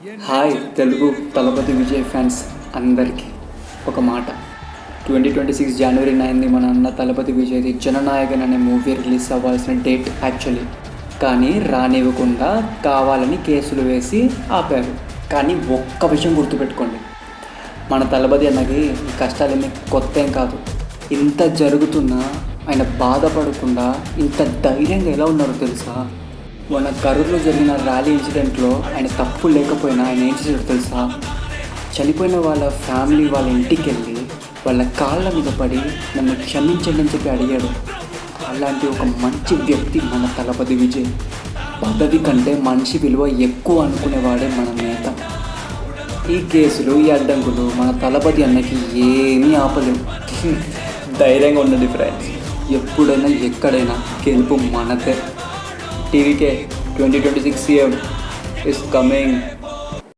Hi Telugu Thalapathy Vijay fans అందరికీ ఒక మాట. 2026 జనవరి 9 మన అన్న తలపతి విజయ్ది జననాయకన్ అనే మూవీ రిలీజ్ అవ్వాల్సిన డేట్ యాక్చువల్లీ. కానీ రానివ్వకుండా కావాలని కేసులు వేసి ఆపారు. కానీ ఒక్క విషయం గుర్తుపెట్టుకోండి, మన తలపతి అన్నకి ఈ కష్టాలన్నీ కొత్త ఏం కాదు. ఇంత జరుగుతున్నా ఆయన బాధపడకుండా ఇంత ధైర్యంగా ఎలా ఉన్నారో తెలుసా? మన కరూరులో జరిగిన ర్యాలీ ఇన్సిడెంట్లో ఆయన తప్పు లేకపోయినా ఆయన ఏం చేశాడో తెలుసా? చనిపోయిన వాళ్ళ ఫ్యామిలీ వాళ్ళ ఇంటికి వెళ్ళి వాళ్ళ కాళ్ళ మీద పడి నన్ను క్షమించండి అని చెప్పి అడిగాడు. అలాంటి ఒక మంచి వ్యక్తి మన తలపతి విజయ్. పదవి కంటే మనిషి విలువ ఎక్కువ అనుకునేవాడే మన నేత. ఈ కేసులు ఈ అడ్డంకులు మన తలపతి అన్నకి ఏమీ ఆపలేవు. ధైర్యంగా ఉండండి ఫ్రెండ్స్. ఎప్పుడైనా ఎక్కడైనా గెలుపు మనదే. TVK 2026 CM is coming.